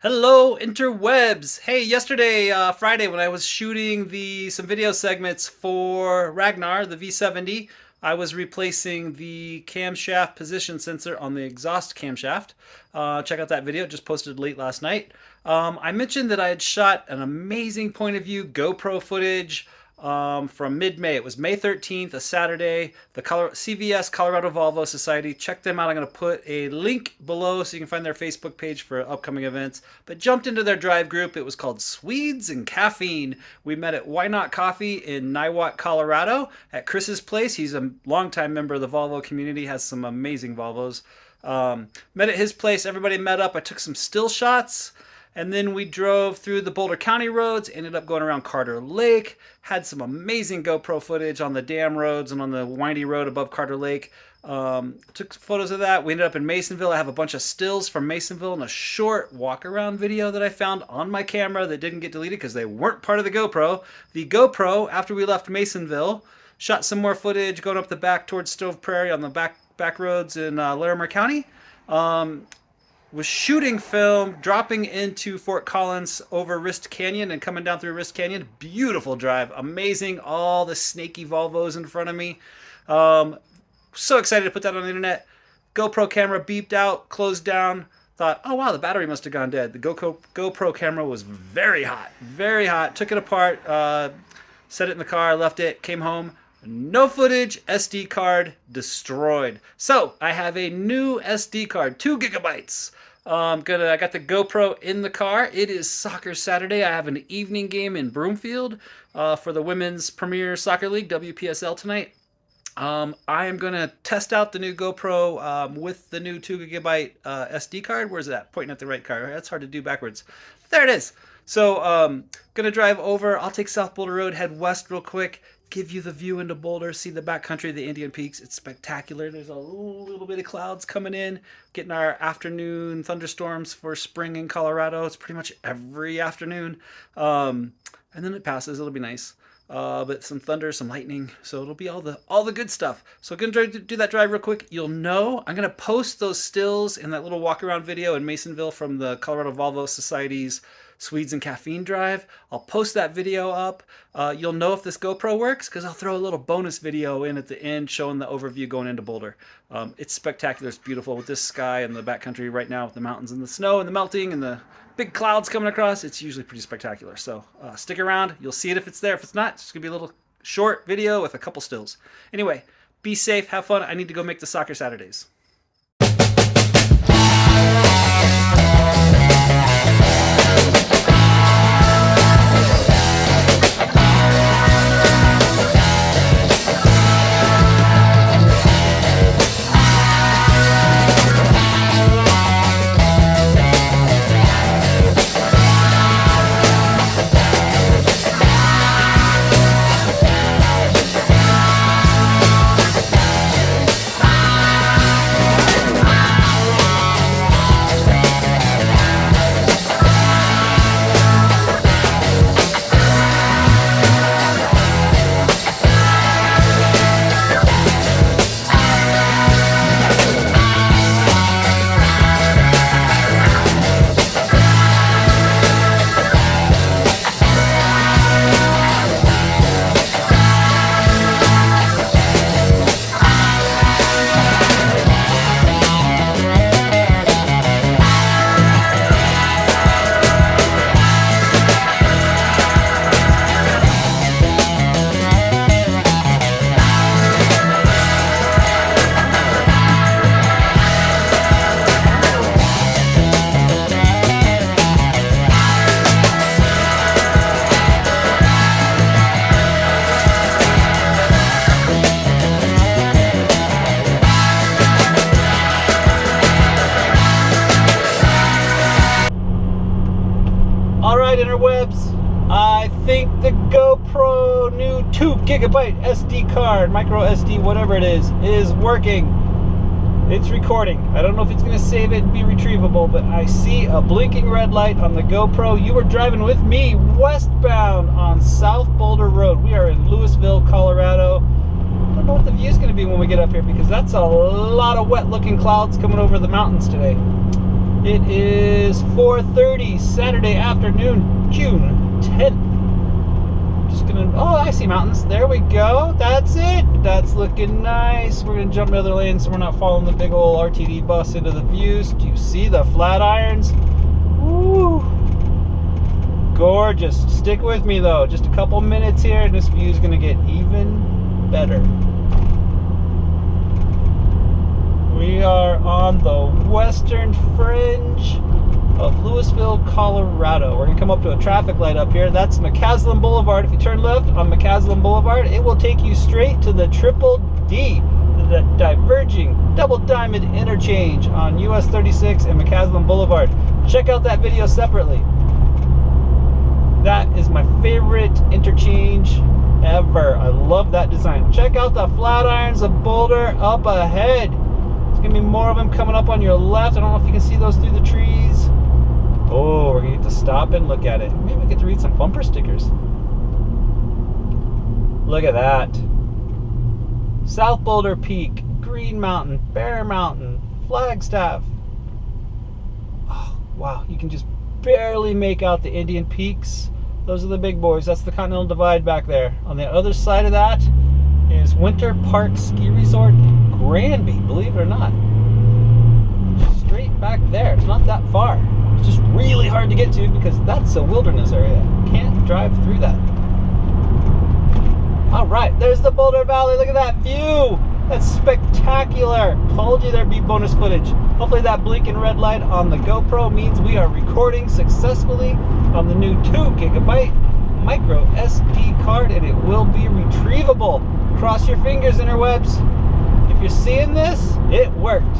Hello, interwebs. Hey, yesterday, Friday, when I was shooting some video segments for Ragnar, the V70, I was replacing the camshaft position sensor on the exhaust camshaft. Check out that video, just posted late last night. I mentioned that I had shot an amazing point of view GoPro footage from mid-May. It was May 13th, a Saturday. The CVS Colorado Volvo Society. Check them out. I'm going to put a link below so you can find their Facebook page for upcoming events. But jumped into their drive group. It was called Swedes and Caffeine. We met at Winot Coffee in Niwot, Colorado at Chris's place. He's a longtime member of the Volvo community, has some amazing Volvos. Met at his place. Everybody met up. I took some still shots. And then we drove through the Boulder County roads, ended up going around Carter Lake, had some amazing GoPro footage on the dam roads and on the windy road above Carter Lake. Took photos of that. We ended up in Masonville. I have a bunch of stills from Masonville and a short walk around video that I found on my camera that didn't get deleted because they weren't part of the GoPro. The GoPro, after we left Masonville, shot some more footage going up the back towards Stove Prairie on the back roads in Larimer County. Was shooting film, dropping into Fort Collins over Rist Canyon and coming down through Rist Canyon. Beautiful drive, amazing. All the snaky Volvos in front of me. So excited to put that on the internet. GoPro camera beeped out, closed down. Thought, oh wow, the battery must have gone dead. The GoPro camera was very hot, very hot. Took it apart, set it in the car, left it, came home. No footage, SD card destroyed. So I have a new SD card, 2 gigabytes. I got the GoPro in the car. It is soccer Saturday. I have an evening game in Broomfield for the Women's Premier Soccer League, WPSL tonight. I am going to test out the new GoPro with the new 2 gigabyte SD card. Where's that? Pointing at the right card. That's hard to do backwards. There it is. So going to drive over. I'll take South Boulder Road, head west real quick. Give you the view into Boulder, see the backcountry, the Indian Peaks. It's spectacular. There's a little bit of clouds coming in, getting our afternoon thunderstorms for spring in Colorado. It's pretty much every afternoon. And then it passes. It'll be nice. But some thunder, some lightning. So it'll be all the good stuff. So I'm going to do that drive real quick. You'll know I'm going to post those stills in that little walk around video in Masonville from the Colorado Volvo Society's Swedes and Caffeine drive. I'll post that video up. You'll know if this GoPro works because I'll throw a little bonus video in at the end showing the overview going into Boulder. It's spectacular. It's beautiful with this sky and the backcountry right now with the mountains and the snow and the melting and the big clouds coming across. It's usually pretty spectacular. So stick around. You'll see it if it's there. If it's not, it's going to be a little short video with a couple stills. Anyway, be safe. Have fun. I need to go make the soccer Saturdays. Interwebs, I think the GoPro new 2 gigabyte SD card, MicroSD, whatever it is working. It's recording. I don't know if it's going to save it and be retrievable, but I see a blinking red light on the GoPro. You were driving with me westbound on South Boulder Road. We are in Louisville, Colorado. I don't know what the view is going to be when we get up here because that's a lot of wet looking clouds coming over the mountains today. It is 4:30 Saturday afternoon, June 10th. Just gonna, oh, I see mountains. There we go. That's it. That's looking nice. We're gonna jump in the other lane so we're not following the big old RTD bus into the views. Do you see the flat irons? Woo! Gorgeous. Stick with me though. Just a couple minutes here and this view is gonna get even better. We are on the western fringe of Louisville, Colorado. We're gonna come up to a traffic light up here. That's McCaslin Boulevard. If you turn left on McCaslin Boulevard, it will take you straight to the Triple D, the diverging double diamond interchange on US 36 and McCaslin Boulevard. Check out that video separately. That is my favorite interchange ever. I love that design. Check out the flat irons of Boulder up ahead. Gonna be more of them coming up on your left. I don't know if you can see those through the trees. Oh, we're gonna get to stop and look at it. Maybe we get to read some bumper stickers. Look at that. South Boulder Peak, Green Mountain, Bear Mountain, Flagstaff. Oh, wow, you can just barely make out the Indian Peaks. Those are the big boys. That's the Continental Divide back there. On the other side of that is Winter Park Ski Resort, Granby, believe it or not. Straight back there. It's not that far. It's just really hard to get to because that's a wilderness area. Can't drive through that. All right, there's the Boulder Valley. Look at that view. That's spectacular. Told you there'd be bonus footage. Hopefully that blinking red light on the GoPro means we are recording successfully on the new 2 gigabyte MicroSD card, and it will be retrievable. Cross your fingers, interwebs. If you're seeing this, it worked.